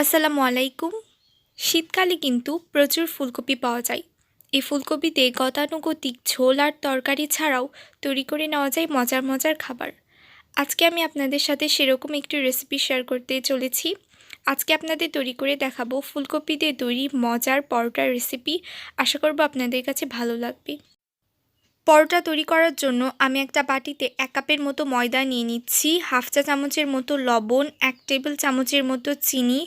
আসসালামু আলাইকুম। শীতকালে কিন্তু প্রচুর ফুলকপি পাওয়া যায়। এই ফুলকপিতে গতানুগতিক ঝোল আর তরকারি ছাড়াও তৈরি করে নেওয়া যায় মজার মজার খাবার। আজকে আমি আপনাদের সাথে সেরকম একটি রেসিপি শেয়ার করতে চলেছি। আজকে আপনাদের তৈরি করে দেখাবো ফুলকপি দিয়ে তৈরি মজার পরোটার রেসিপি। আশা করব আপনাদের কাছে ভালো লাগবে। পরোটা তৈরি করার জন্য আমি একটা বাটিতে 1 কাপের মতো ময়দা নিয়ে নিচ্ছি, হাফ চা চামচের মতো লবণ, 1 টেবিল চামচের মতো চিনি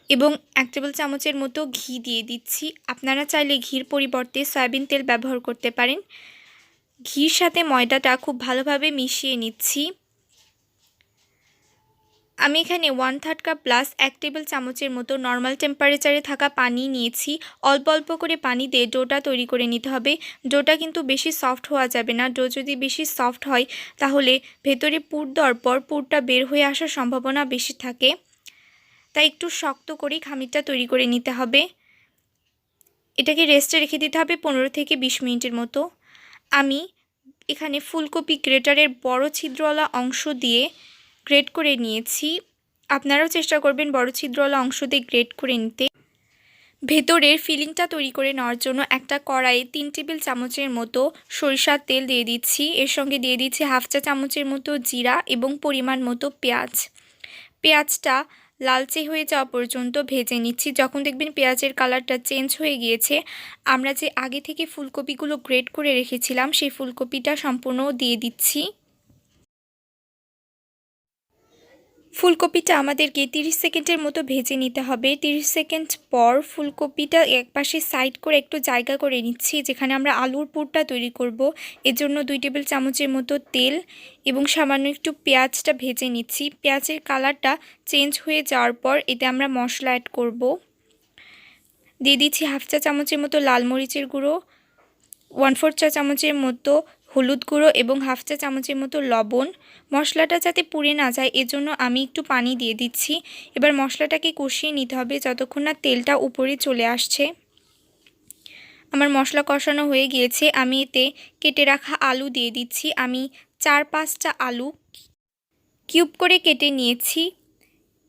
এবং 1 টেবিল চামচের মতো ঘি দিয়ে দিচ্ছি। আপনারা চাইলে ঘির পরিবর্তে সয়াবিন তেল ব্যবহার করতে পারেন। ঘির সাথে ময়দাটা খুব ভালোভাবে মিশিয়ে নিচ্ছি। আমি এখানে 1/3 কাপ প্লাস 1 টেবিল চামচের মতো নর্মাল টেম্পারেচারে থাকা পানি নিয়েছি। অল্প অল্প করে পানি দিয়ে ডোটা তৈরি করে নিতে হবে। ডোটা কিন্তু বেশি সফট হওয়া যাবে না। ডো যদি বেশি সফট হয় তাহলে ভেতরে পুর দেওয়ার পর পুরটা বের হয়ে আসার সম্ভাবনা বেশি থাকে। তাই একটু শক্ত করেই খামিরটা তৈরি করে নিতে হবে। এটাকে রেস্টে রেখে দিতে হবে 15 থেকে 20 মিনিটের মতো। আমি এখানে ফুলকপি গ্রেটারের বড় ছিদ্রওয়ালা অংশ দিয়ে গ্রেট করে নিয়েছি। আপনারাও চেষ্টা করবেন বড় ছিদ্রওয়ালা অংশ দিয়ে গ্রেট করে নিতে। ভেতরের ফিলিংটা তৈরি করে নেওয়ার জন্য একটা কড়াইয়ে 3 টেবিল চামচের মতো সরিষার তেল দিয়ে দিচ্ছি। এর সঙ্গে দিয়ে দিচ্ছি হাফ চা চামচের মতো জিরা এবং পরিমাণ মতো পেঁয়াজ। পেঁয়াজটা লালচে হয়ে যাওয়া পর্যন্ত ভেজে নিচ্ছি। যখন দেখবেন পেঁয়াজের কালারটা চেঞ্জ হয়ে গিয়েছে, আমরা যে আগে থেকে ফুলকপিগুলো গ্রেট করে রেখেছিলাম সেই ফুলকপিটা সম্পূর্ণ দিয়ে দিচ্ছি। ফুলকপিটা আমাদেরকে 30 সেকেন্ডের মতো ভেজে নিতে হবে। 30 সেকেন্ড পর ফুলকপিটা একপাশে সাইড করে একটু জায়গা করে নিচ্ছি যেখানে আমরা আলুর পুরটা তৈরি করব। এর জন্য 2 টেবিল চামচের মতো তেল এবং সামান্য একটু পেঁয়াজটা ভেজে নিচ্ছি। পেঁয়াজের কালারটা চেঞ্জ হয়ে যাওয়ার পর এতে আমরা মশলা অ্যাড করব। দিয়ে দিচ্ছি হাফ চা চামচের মতো লাল মরিচের গুঁড়ো, 1/4 চা চামচের মতো হলুদ গুঁড়ো এবং হাফ চা চামচের মতো লবণ। মশলাটা যাতে পুড়ে না যায় এজন্য আমি একটু পানি দিয়ে দিচ্ছি। এবার মশলাটাকে কষিয়ে নিতে হবে যতক্ষণ না তেলটা উপরে চলে আসছে। আমার মশলা কষানো হয়ে গিয়েছে। আমি এতে কেটে রাখা আলু দিয়ে দিচ্ছি। আমি 4-5টা আলু কিউব করে কেটে নিয়েছি।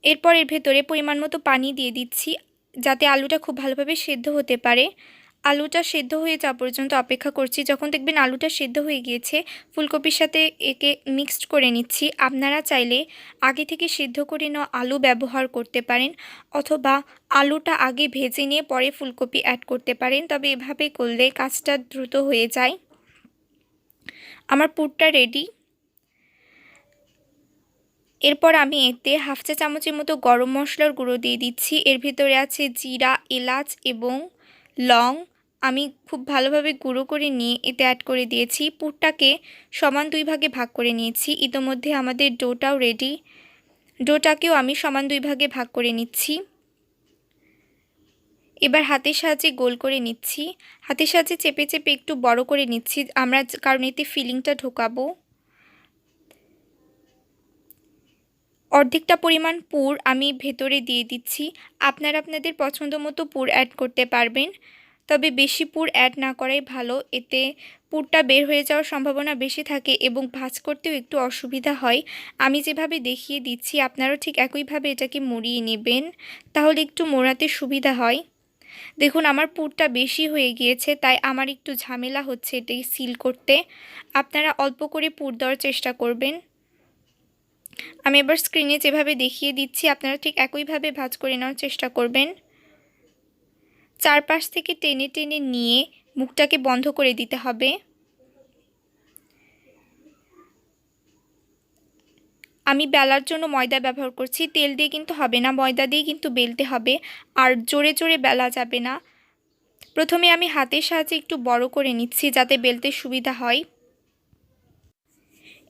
এরপর এর ভেতরে পরিমাণ মতো পানি দিয়ে দিচ্ছি যাতে আলুটা খুব ভালোভাবে সেদ্ধ হতে পারে। আলুটা সেদ্ধ হয়ে যাওয়া পর্যন্ত অপেক্ষা করছি। যখন দেখবেন আলুটা সেদ্ধ হয়ে গিয়েছে, ফুলকপির সাথে একে মিক্সড করে নিচ্ছি। আপনারা চাইলে আগে থেকে সেদ্ধ করে নেওয়া আলু ব্যবহার করতে পারেন অথবা আলুটা আগে ভেজে নিয়ে পরে ফুলকপি অ্যাড করতে পারেন, তবে এভাবে করলে কাজটা দ্রুত হয়ে যায়। আমার পুরটা রেডি। এরপর আমি এতে হাফ চা চামচের মতো গরম মশলার গুঁড়ো দিয়ে দিচ্ছি। এর ভিতরে আছে জিরা, এলাচ এবং লং। আমি খুব ভালোভাবে গুঁড়ো করে নিয়ে এতে অ্যাড করে দিয়েছি। পুরটাকে সমান 2 ভাগে ভাগ করে নিয়েছি। ইতোমধ্যে আমাদের ডোটাও রেডি। ডোটাকেও আমি সমান 2 ভাগে ভাগ করে নিচ্ছি। এবার হাতের সাহায্যে গোল করে নিচ্ছি। হাতের সাহায্যে চেপে চেপে একটু বড় করে নিচ্ছি আমরা, কারণ এতে ফিলিংটা ঢোকাবো। অর্ধেকটা পরিমাণ পুর আমি ভেতরে দিয়ে দিচ্ছি। আপনারা আপনাদের পছন্দ মতো পুর অ্যাড করতে পারবেন, তবে বেশি পুর অ্যাড না করাই ভালো। এতে পুরটা বের হয়ে যাওয়ার সম্ভাবনা বেশি থাকে এবং ভাঁজ করতেও একটু অসুবিধা হয়। আমি যেভাবে দেখিয়ে দিচ্ছি আপনারাও ঠিক একইভাবে এটাকে মুড়িয়ে নেবেন, তাহলে একটু মোড়াতে সুবিধা হয়। দেখুন আমার পুরটা বেশি হয়ে গিয়েছে, তাই আমার একটু ঝামেলা হচ্ছে এটাকে সিল করতে। আপনারা অল্প করে পুর দেওয়ার চেষ্টা করবেন। আমি এবার স্ক্রিনে যেভাবে দেখিয়ে দিচ্ছি আপনারা ঠিক একইভাবে ভাঁজ করে নেওয়ার চেষ্টা করবেন। চারপাশ থেকে টেনে টেনে নিয়ে মুখটাকে বন্ধ করে দিতে হবে। আমি বেলার জন্য ময়দা ব্যবহার করছি। তেল দিয়ে কিন্তু হবে না, ময়দা দিয়ে কিন্তু বেলতে হবে। আর জোরে জোরে বেলা যাবে না। প্রথমে আমি হাতের সাহায্যে একটু বড় করে নিচ্ছি যাতে বেলতে সুবিধা হয়।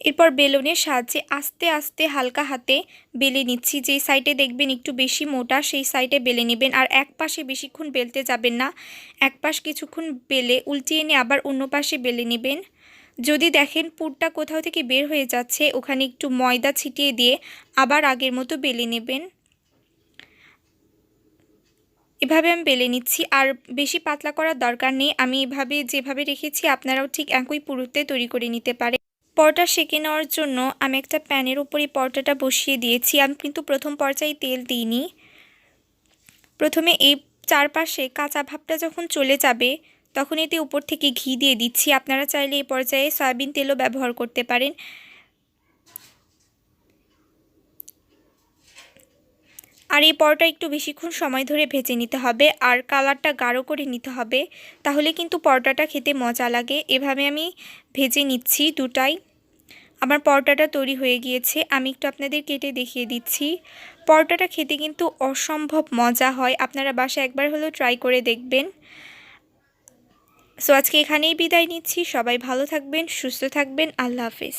এরপর বেলনের সাহায্যে আস্তে আস্তে হালকা হাতে বেলে নিচ্ছি। যেই সাইডে দেখবেন একটু বেশি মোটা সেই সাইডে বেলে নেবেন। আর এক পাশে বেশিক্ষণ বেলতে যাবেন না, এক পাশ কিছুক্ষণ বেলে উল্টিয়ে নিয়ে আবার অন্য পাশে বেলে নেবেন। যদি দেখেন পুরটা কোথাও থেকে বের হয়ে যাচ্ছে, ওখানে একটু ময়দা ছিটিয়ে দিয়ে আবার আগের মতো বেলে নেবেন। এভাবে আমি বেলে নিচ্ছি। আর বেশি পাতলা করার দরকার নেই। আমি এভাবে যেভাবে রেখেছি আপনারাও ঠিক একই পুরুতে তৈরি করে নিতে পারেন। পরোটা সেঁকে নেওয়ার জন্য আমি একটা প্যানের উপরে পরোটাটা বসিয়ে দিয়েছি। আমি কিন্তু প্রথম পর্যায়ে তেল দিইনি। প্রথমে এই চারপাশে কাঁচা ভাবটা যখন চলে যাবে তখন এতে উপর থেকে ঘি দিয়ে দিচ্ছি। আপনারা চাইলে এই পর্যায়ে সয়াবিন তেলও ব্যবহার করতে পারেন। আর এই পরোটা একটু বেশিক্ষণ সময় ধরে ভেজে নিতে হবে আর কালারটা গাঢ় করে নিতে হবে, তাহলে কিন্তু পরোটাটা খেতে মজা লাগে। এভাবে আমি ভেজে নিচ্ছি দুটাই। আমার পরোটাটা তৈরি হয়ে গিয়েছে, আমি একটু আপনাদের কেটে দেখিয়ে দিচ্ছি। পরোটাটা খেতে কিন্তু অসম্ভব মজা হয়, আপনারা বাসায় একবার হলেও ট্রাই করে দেখবেন। সো আজকে এখানেই বিদায় নিচ্ছি। সবাই ভালো থাকবেন, সুস্থ থাকবেন। আল্লাহ হাফেজ।